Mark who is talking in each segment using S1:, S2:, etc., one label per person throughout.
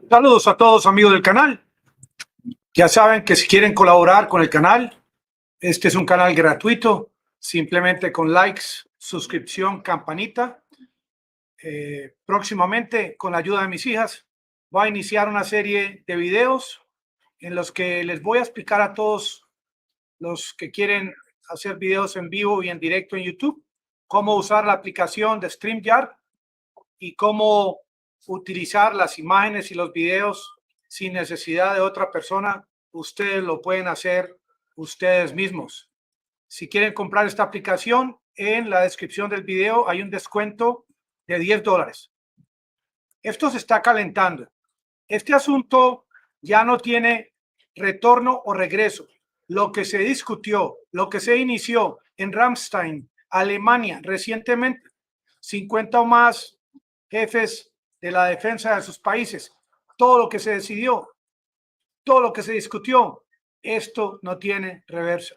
S1: Saludos a todos amigos del canal. Ya saben que si quieren colaborar con el canal, este es un canal gratuito, simplemente con likes, suscripción, campanita. Próximamente, con la ayuda de mis hijas, voy a iniciar una serie de videos en los que les voy a explicar a todos los que quieren hacer videos en vivo y en directo en YouTube, cómo usar la aplicación de StreamYard y cómo utilizar las imágenes y los videos sin necesidad de otra persona. Ustedes lo pueden hacer ustedes mismos. Si quieren comprar esta aplicación, en la descripción del video hay un descuento de $10. Esto se está calentando. Este asunto ya no tiene retorno o regreso. Lo que se discutió, lo que se inició en Ramstein, Alemania, recientemente, 50 o más jefes de la defensa de sus países, todo lo que se decidió, todo lo que se discutió, esto no tiene reversa.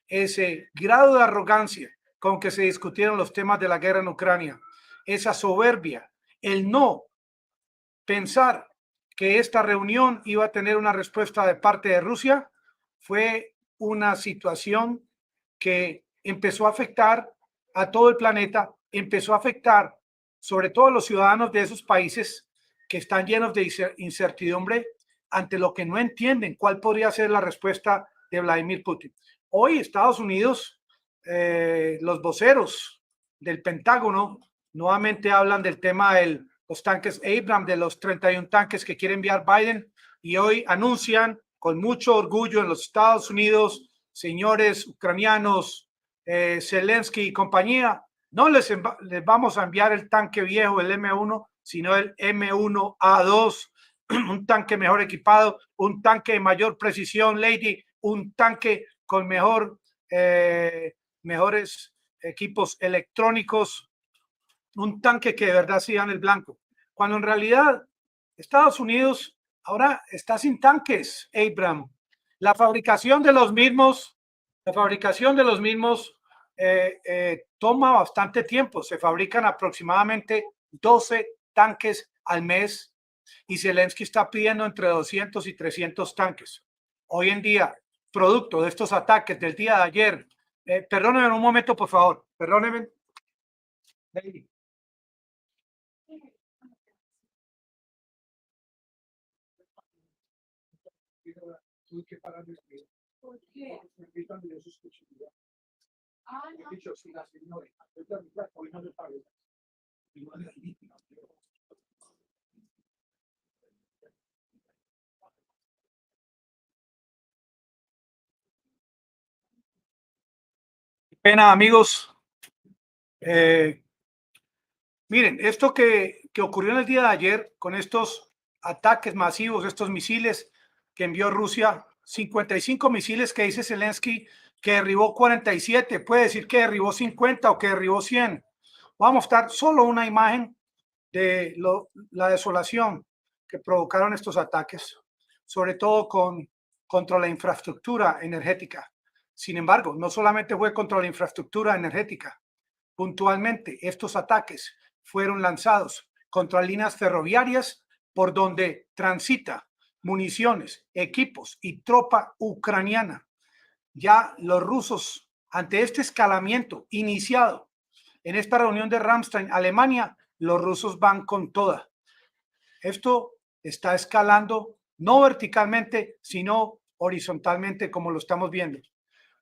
S1: Ese grado de arrogancia con que se discutieron los temas de la guerra en Ucrania, esa soberbia, el no pensar que esta reunión iba a tener una respuesta de parte de Rusia, fue una situación que empezó a afectar a todo el planeta, empezó a afectar sobre todo a los ciudadanos de esos países que están llenos de incertidumbre ante lo que no entienden cuál podría ser la respuesta de Vladimir Putin. Hoy Estados Unidos, los voceros del Pentágono nuevamente hablan del tema de los tanques Abrams, de los 31 tanques que quiere enviar Biden, y hoy anuncian con mucho orgullo en los Estados Unidos, señores ucranianos, Zelensky y compañía, no les vamos a enviar el tanque viejo, el M1, sino el M1A2, un tanque mejor equipado, un tanque de mayor precisión, Lady, un tanque con mejores equipos electrónicos, un tanque que de verdad sea en el blanco. Cuando en realidad Estados Unidos ahora está sin tanques, Abrams. La fabricación de los mismos, toma bastante tiempo. Se fabrican aproximadamente 12 tanques al mes y Zelensky está pidiendo entre 200 y 300 tanques. Hoy en día, producto de estos ataques del día de ayer, perdónenme un momento, por favor, perdónenme. Tuve que parar el video. ¿Por qué? Me invitan de sus posibilidades. Ah, no. He dicho, si la señora, hoy no le pague. Pena, amigos. Miren, esto que ocurrió en el día de ayer con estos ataques masivos, estos misiles que envió Rusia, 55 misiles que dice Zelensky que derribó 47, puede decir que derribó 50 o que derribó 100. Vamos a mostrar solo una imagen de la desolación que provocaron estos ataques, sobre todo contra la infraestructura energética. Sin embargo, no solamente fue contra la infraestructura energética. Puntualmente, estos ataques fueron lanzados contra líneas ferroviarias por donde transita municiones, equipos y tropa ucraniana. Ya los rusos, ante este escalamiento iniciado en esta reunión de Ramstein, Alemania, los rusos van con toda. Esto está escalando no verticalmente, sino horizontalmente, como lo estamos viendo.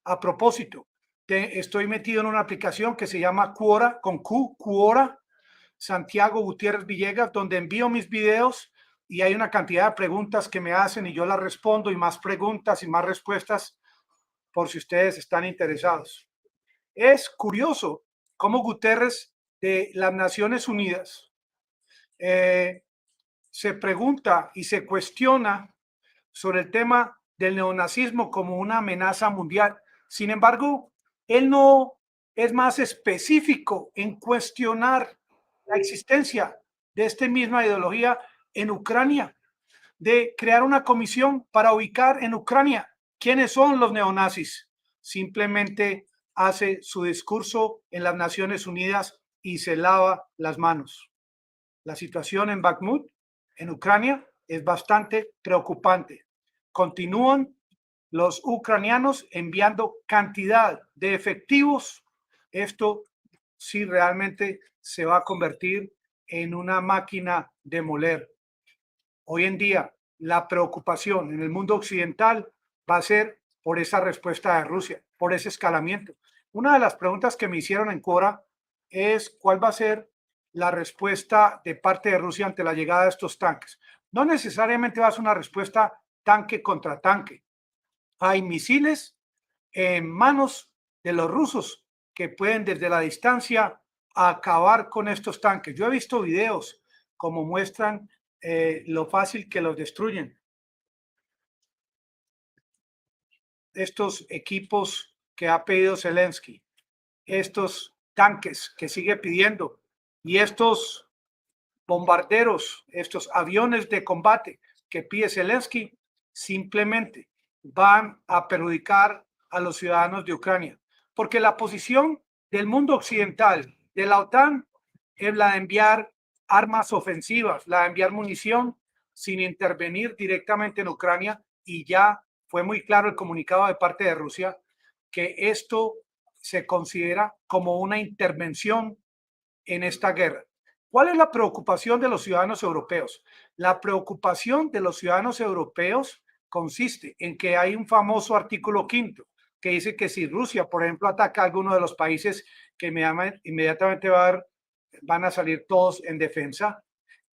S1: A propósito, estoy metido en una aplicación que se llama Quora, con Q, Quora, Santiago Gutiérrez Villegas, donde envío mis videos y hay una cantidad de preguntas que me hacen y yo las respondo, y más preguntas y más respuestas por si ustedes están interesados. Es curioso cómo Guterres de las Naciones Unidas se pregunta y se cuestiona sobre el tema del neonazismo como una amenaza mundial. Sin embargo, él no es más específico en cuestionar la existencia de esta misma ideología en Ucrania, de crear una comisión para ubicar en Ucrania quiénes son los neonazis. Simplemente hace su discurso en las Naciones Unidas y se lava las manos. La situación en Bakhmut, en Ucrania, es bastante preocupante. Continúan los ucranianos enviando cantidad de efectivos. Esto sí realmente se va a convertir en una máquina de moler. Hoy en día, la preocupación en el mundo occidental va a ser por esa respuesta de Rusia, por ese escalamiento. Una de las preguntas que me hicieron en Quora es cuál va a ser la respuesta de parte de Rusia ante la llegada de estos tanques. No necesariamente va a ser una respuesta tanque contra tanque. Hay misiles en manos de los rusos que pueden desde la distancia acabar con estos tanques. Yo he visto videos como muestran lo fácil que los destruyen. Estos equipos que ha pedido Zelensky, estos tanques que sigue pidiendo y estos bombarderos, estos aviones de combate que pide Zelensky, simplemente van a perjudicar a los ciudadanos de Ucrania. Porque la posición del mundo occidental, de la OTAN, es la de enviar armas ofensivas, la de enviar munición sin intervenir directamente en Ucrania. Y ya fue muy claro el comunicado de parte de Rusia que esto se considera como una intervención en esta guerra. ¿Cuál es la preocupación de los ciudadanos europeos? La preocupación de los ciudadanos europeos consiste en que hay un famoso artículo quinto que dice que si Rusia, por ejemplo, ataca a alguno de los países que inmediatamente van a salir todos en defensa,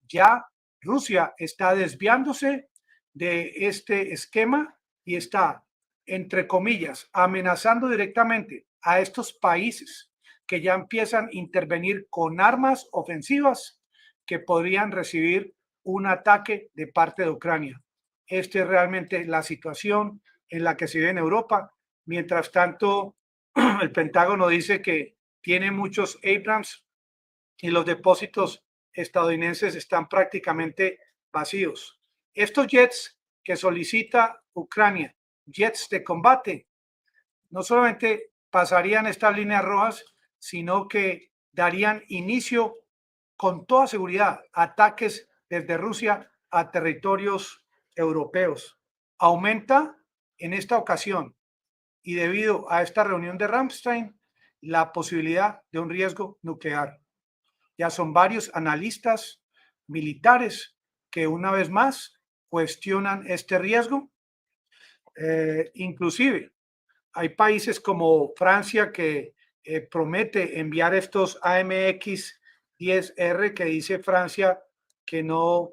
S1: ya Rusia está desviándose de este esquema y está, entre comillas, amenazando directamente a estos países que ya empiezan a intervenir con armas ofensivas que podrían recibir un ataque de parte de Ucrania. Esta es realmente la situación en la que se vive en Europa. Mientras tanto, el Pentágono dice que tiene muchos Abrams y los depósitos estadounidenses están prácticamente vacíos. Estos jets que solicita Ucrania, jets de combate, no solamente pasarían estas líneas rojas, sino que darían inicio con toda seguridad a ataques desde Rusia a territorios europeos. Aumenta en esta ocasión y debido a esta reunión de Ramstein la posibilidad de un riesgo nuclear. Ya son varios analistas militares que una vez más cuestionan este riesgo. Inclusive hay países como Francia que promete enviar estos AMX-10R que dice Francia que no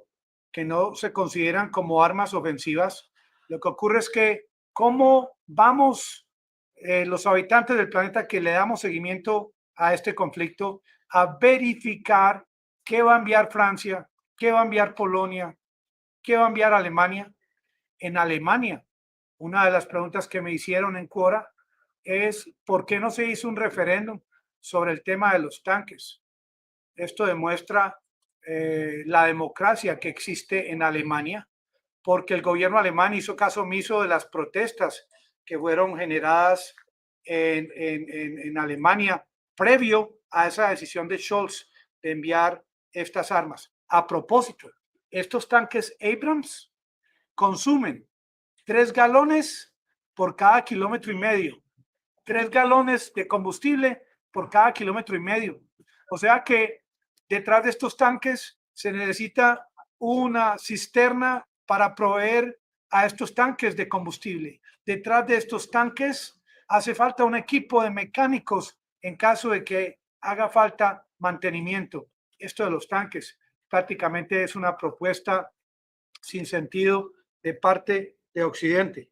S1: se consideran como armas ofensivas. Lo que ocurre es que cómo vamos los habitantes del planeta que le damos seguimiento a este conflicto a verificar qué va a enviar Francia, qué va a enviar Polonia, qué va a enviar Alemania. En Alemania, una de las preguntas que me hicieron en Quora es ¿por qué no se hizo un referéndum sobre el tema de los tanques? Esto demuestra la democracia que existe en Alemania, porque el gobierno alemán hizo caso omiso de las protestas que fueron generadas en Alemania previo a esa decisión de Scholz de enviar estas armas. A propósito, estos tanques Abrams consumen 3 galones por cada kilómetro y medio. 3 galones de combustible por cada kilómetro y medio. O sea que detrás de estos tanques se necesita una cisterna para proveer a estos tanques de combustible. Detrás de estos tanques hace falta un equipo de mecánicos en caso de que haga falta mantenimiento. Esto de los tanques prácticamente es una propuesta sin sentido de parte de Occidente.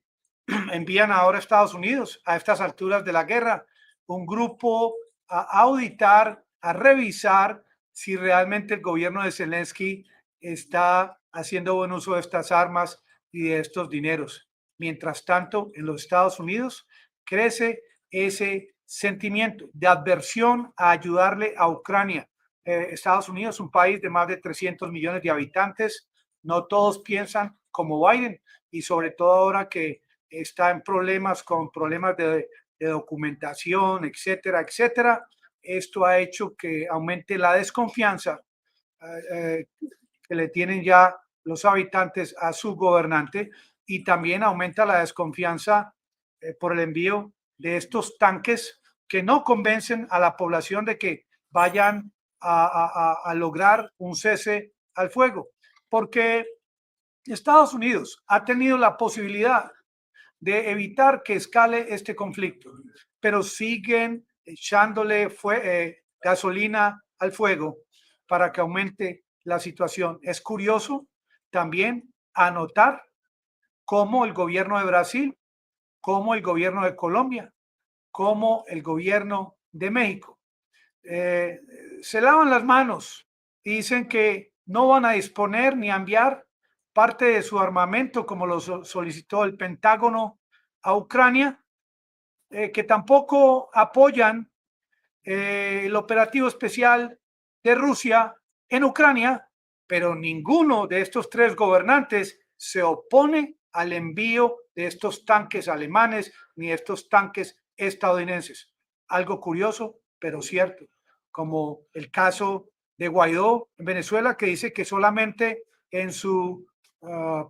S1: Envían ahora a Estados Unidos, a estas alturas de la guerra, un grupo a auditar, a revisar si realmente el gobierno de Zelensky está haciendo buen uso de estas armas y de estos dineros. Mientras tanto, en los Estados Unidos crece ese sentimiento de adversión a ayudarle a Ucrania. Estados Unidos es un país de más de 300 millones de habitantes. No todos piensan como Biden y sobre todo ahora que está en problemas con problemas de documentación, etcétera, etcétera. Esto ha hecho que aumente la desconfianza que le tienen ya los habitantes a su gobernante, y también aumenta la desconfianza por el envío de estos tanques que no convencen a la población de que vayan a lograr un cese al fuego, porque Estados Unidos ha tenido la posibilidad de evitar que escale este conflicto, pero siguen echándole gasolina al fuego para que aumente la situación. Es curioso también anotar cómo el gobierno de Brasil, cómo el gobierno de Colombia, cómo el gobierno de México se lavan las manos y dicen que no van a disponer ni a enviar parte de su armamento como lo solicitó el Pentágono a Ucrania, que tampoco apoyan el operativo especial de Rusia en Ucrania, pero ninguno de estos tres gobernantes se opone al envío de estos tanques alemanes ni estos tanques estadounidenses. Algo curioso, pero cierto, como el caso de Guaidó en Venezuela, que dice que solamente en su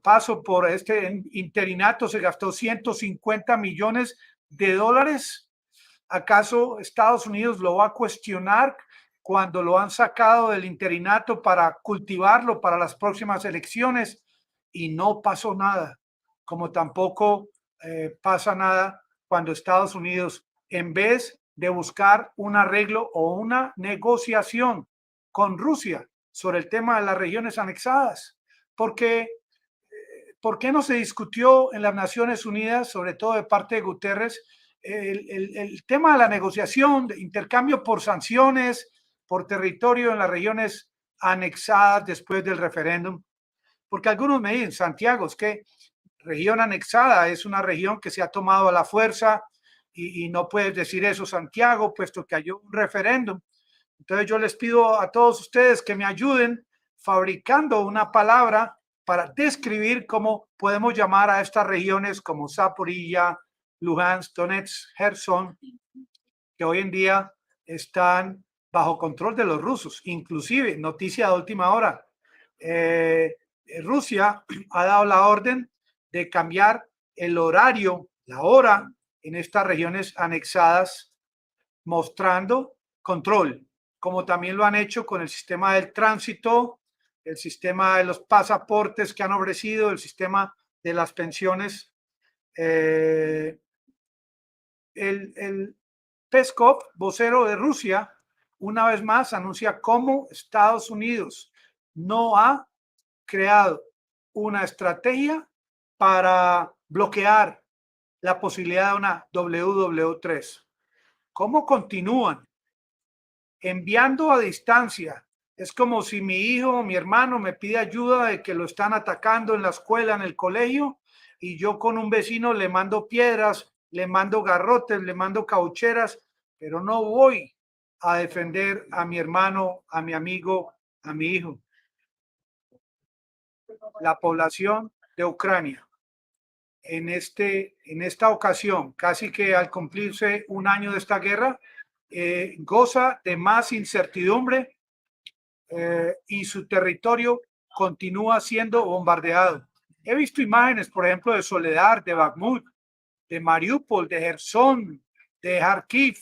S1: paso por este interinato se gastó 150 millones de dólares. ¿Acaso Estados Unidos lo va a cuestionar cuando lo han sacado del interinato para cultivarlo para las próximas elecciones? Y no pasó nada, como tampoco pasa nada cuando Estados Unidos, en vez de buscar un arreglo o una negociación con Rusia sobre el tema de las regiones anexadas, porque ¿por qué no se discutió en las Naciones Unidas, sobre todo de parte de Guterres, el tema de la negociación, de intercambio por sanciones, por territorio en las regiones anexadas después del referéndum? Porque algunos me dicen, Santiago, es que región anexada es una región que se ha tomado a la fuerza y no puedes decir eso, Santiago, puesto que hay un referéndum. Entonces yo les pido a todos ustedes que me ayuden fabricando una palabra para describir cómo podemos llamar a estas regiones como Zaporilla, Luhansk, Donetsk, Gerson, que hoy en día están bajo control de los rusos. Inclusive, noticia de última hora, Rusia ha dado la orden de cambiar el horario, la hora en estas regiones anexadas, mostrando control, como también lo han hecho con el sistema del tránsito, el sistema de los pasaportes que han ofrecido, el sistema de las pensiones. El Peskov, vocero de Rusia, una vez más anuncia cómo Estados Unidos no ha creado una estrategia para bloquear la posibilidad de una WW3. ¿Cómo continúan enviando a distancia? Es como si mi hijo o mi hermano me pide ayuda de que lo están atacando en la escuela, en el colegio, y yo con un vecino le mando piedras, le mando garrotes, le mando caucheras, pero no voy a defender a mi hermano, a mi amigo, a mi hijo. La población de Ucrania en esta ocasión, casi que al cumplirse un año de esta guerra, goza de más incertidumbre y su territorio continúa siendo bombardeado. He visto imágenes, por ejemplo, de Soledad, de Bakhmut, de Mariupol, de Gerson, de Kharkiv,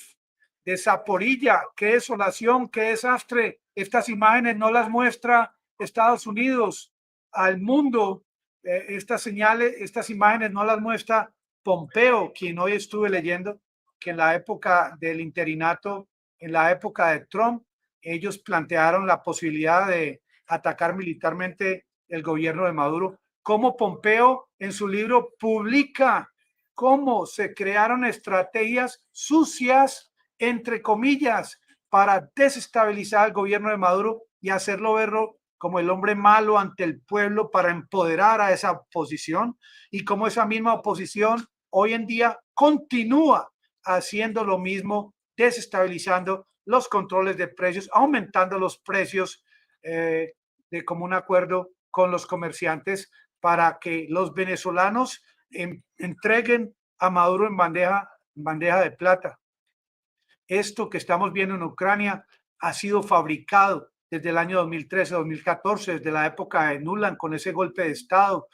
S1: de Zaporilla. Qué desolación, qué desastre. Estas imágenes no las muestra Estados Unidos al mundo. Estas señales, estas imágenes no las muestra Pompeo, quien hoy estuve leyendo que en la época del interinato, en la época de Trump, ellos plantearon la posibilidad de atacar militarmente el gobierno de Maduro. Como Pompeo en su libro publica cómo se crearon estrategias sucias, entre comillas, para desestabilizar al gobierno de Maduro y hacerlo verlo como el hombre malo ante el pueblo para empoderar a esa oposición, y como esa misma oposición hoy en día continúa haciendo lo mismo, desestabilizando los controles de precios, aumentando los precios de común acuerdo con los comerciantes para que los venezolanos entreguen a Maduro en bandeja de plata. Esto que estamos viendo en Ucrania ha sido fabricado desde el año 2013-2014, desde la época de Nuland con ese golpe de Estado.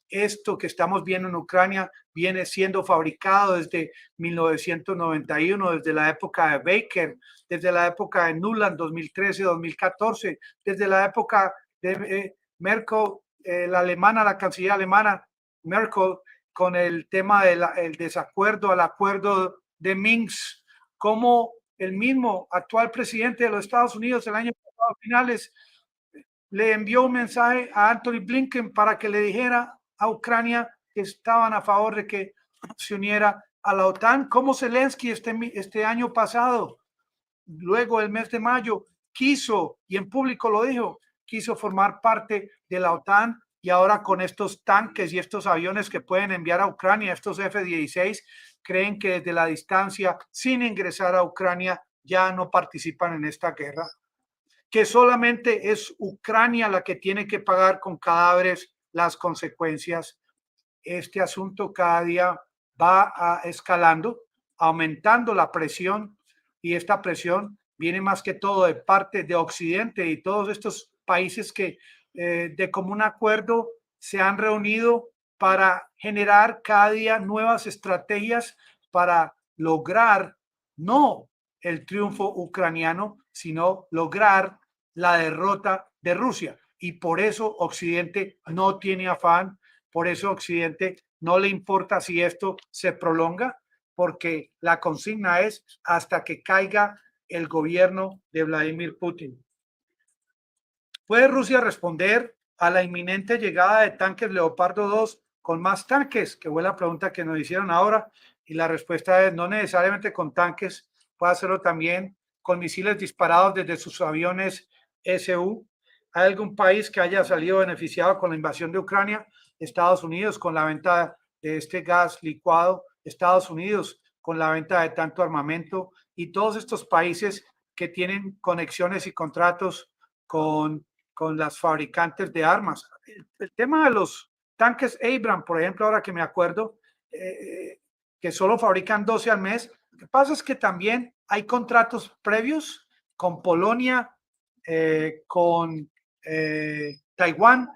S1: Esto que estamos viendo en Ucrania viene siendo fabricado desde 1991, desde la época de Baker, desde la época de Nuland 2013-2014, desde la época de Merkel, la alemana, la canciller alemana Merkel, con el tema del desacuerdo al acuerdo de Minsk, como el mismo actual presidente de los Estados Unidos el año pasado, a finales, le envió un mensaje a Anthony Blinken para que le dijera a Ucrania que estaban a favor de que se uniera a la OTAN, como Zelensky este año pasado, luego el mes de mayo, quiso, y en público lo dijo, quiso formar parte de la OTAN, y ahora con estos tanques y estos aviones que pueden enviar a Ucrania, estos F-16, creen que desde la distancia, sin ingresar a Ucrania, ya no participan en esta guerra, que solamente es Ucrania la que tiene que pagar con cadáveres las consecuencias. Este asunto cada día va escalando, aumentando la presión, y esta presión viene más que todo de parte de Occidente y todos estos países que de común acuerdo se han reunido para generar cada día nuevas estrategias para lograr no el triunfo ucraniano, sino lograr la derrota de Rusia. Y por eso Occidente no tiene afán, por eso Occidente no le importa si esto se prolonga, porque la consigna es hasta que caiga el gobierno de Vladimir Putin. ¿Puede Rusia responder a la inminente llegada de tanques Leopardo 2 con más tanques? Que fue la pregunta que nos hicieron ahora, y la respuesta es no necesariamente con tanques, puede hacerlo también con misiles disparados desde sus aviones Su. ¿Hay algún país que haya salido beneficiado con la invasión de Ucrania? Estados Unidos con la venta de este gas licuado, Estados Unidos con la venta de tanto armamento, y todos estos países que tienen conexiones y contratos con las fabricantes de armas. El tema de los tanques Abrams, por ejemplo, ahora que me acuerdo, que solo fabrican 12 al mes, lo que pasa es que también hay contratos previos con Polonia, con Taiwán,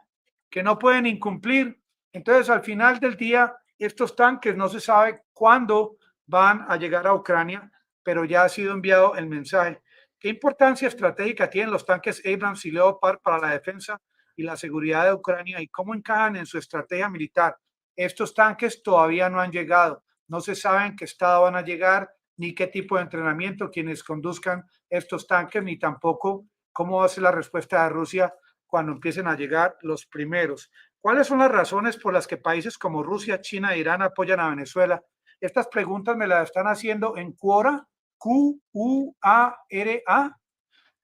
S1: que no pueden incumplir. Entonces, al final del día, estos tanques no se sabe cuándo van a llegar a Ucrania, pero ya ha sido enviado el mensaje. ¿Qué importancia estratégica tienen los tanques Abrams y Leopard para la defensa y la seguridad de Ucrania, y cómo encajan en su estrategia militar? Estos tanques todavía no han llegado, no se sabe en qué estado van a llegar, ni qué tipo de entrenamiento quienes conduzcan estos tanques, ni tampoco cómo va a ser la respuesta de Rusia cuando empiecen a llegar los primeros. ¿Cuáles son las razones por las que países como Rusia, China e Irán apoyan a Venezuela? Estas preguntas me las están haciendo en Quora, Q-U-A-R-A,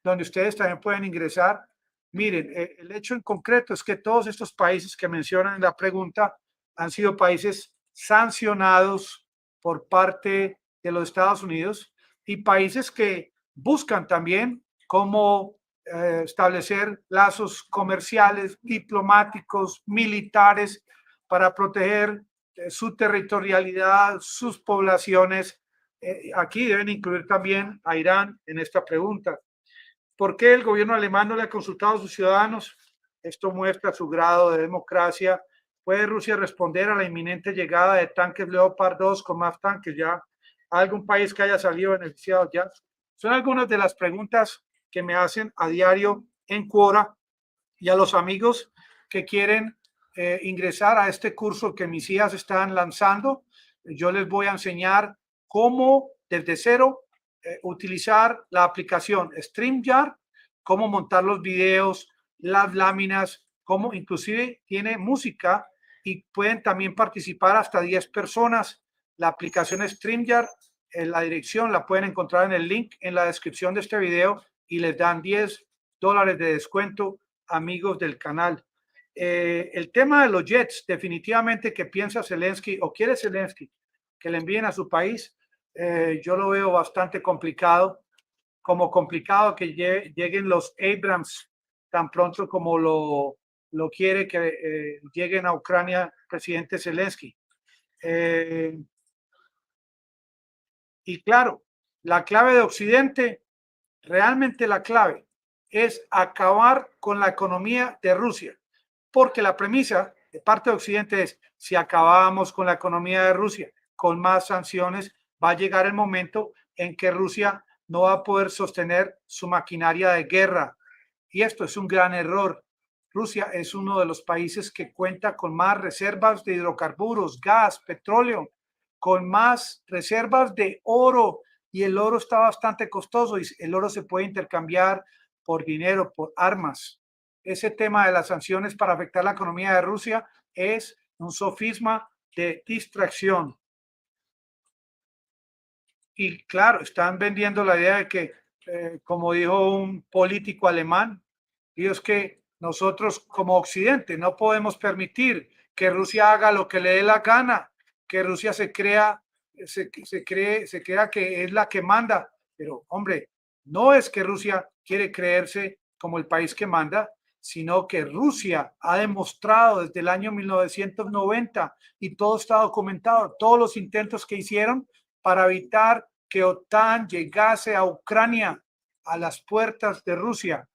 S1: donde ustedes también pueden ingresar. Miren, el hecho en concreto es que todos estos países que mencionan en la pregunta han sido países sancionados por parte de los Estados Unidos, y países que buscan también cómo establecer lazos comerciales, diplomáticos, militares, para proteger su territorialidad, sus poblaciones. Aquí deben incluir también a Irán en esta pregunta. ¿Por qué el gobierno alemán no le ha consultado a sus ciudadanos? Esto muestra su grado de democracia. ¿Puede Rusia responder a la inminente llegada de tanques Leopard 2 con más tanques ya? ¿A algún país que haya salido beneficiado ya? Son algunas de las preguntas que me hacen a diario en Quora, y a los amigos que quieren ingresar a este curso que mis hijas están lanzando, yo les voy a enseñar cómo desde cero utilizar la aplicación StreamYard, cómo montar los videos, las láminas, cómo inclusive tiene música, y pueden también participar hasta 10 personas. La aplicación StreamYard, la dirección la pueden encontrar en el link en la descripción de este video, y les dan $10 de descuento, amigos del canal. El tema de los jets, definitivamente que piensa Zelensky o quiere Zelensky que le envíen a su país, yo lo veo bastante complicado, como complicado que lleguen los Abrams tan pronto como lo quiere que lleguen a Ucrania presidente Zelensky. Y claro, la clave de Occidente, realmente la clave es acabar con la economía de Rusia, porque la premisa de parte de Occidente es, si acabamos con la economía de Rusia, con más sanciones, va a llegar el momento en que Rusia no va a poder sostener su maquinaria de guerra. Y esto es un gran error. Rusia es uno de los países que cuenta con más reservas de hidrocarburos, gas, petróleo, con más reservas de oro, y el oro está bastante costoso y el oro se puede intercambiar por dinero, por armas. Ese tema de las sanciones para afectar la economía de Rusia es un sofisma de distracción. Y claro, están vendiendo la idea de que, como dijo un político alemán, y es que nosotros como Occidente no podemos permitir que Rusia haga lo que le dé la gana, que Rusia se crea que es la que manda. Pero hombre, no es que Rusia quiere creerse como el país que manda, sino que Rusia ha demostrado desde el año 1990, y todo está documentado, todos los intentos que hicieron para evitar que OTAN llegase a Ucrania, a las puertas de Rusia.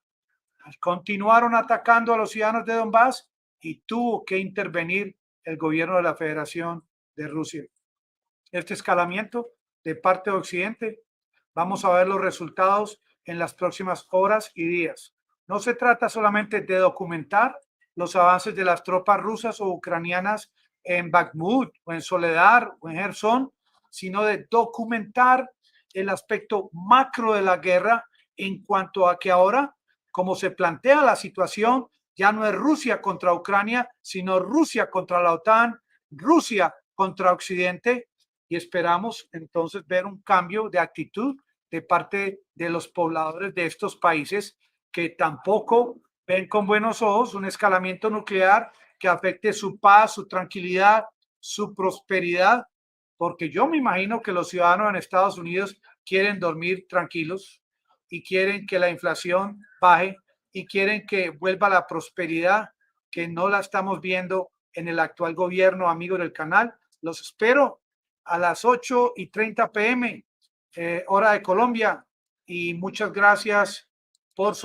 S1: Continuaron atacando a los ciudadanos de Donbass y tuvo que intervenir el gobierno de la Federación de Rusia. Este escalamiento de parte de Occidente, vamos a ver los resultados en las próximas horas y días. No se trata solamente de documentar los avances de las tropas rusas o ucranianas en Bakhmut o en Soledar o en Gerson, sino de documentar el aspecto macro de la guerra, en cuanto a que ahora, como se plantea la situación, ya no es Rusia contra Ucrania, sino Rusia contra la OTAN, Rusia contra Occidente, y esperamos entonces ver un cambio de actitud de parte de los pobladores de estos países, que tampoco ven con buenos ojos un escalamiento nuclear que afecte su paz, su tranquilidad, su prosperidad, porque yo me imagino que los ciudadanos en Estados Unidos quieren dormir tranquilos y quieren que la inflación baje y quieren que vuelva la prosperidad, que no la estamos viendo en el actual gobierno. Amigos del canal, los espero a las 8:30 p.m. Hora de Colombia, y muchas gracias por su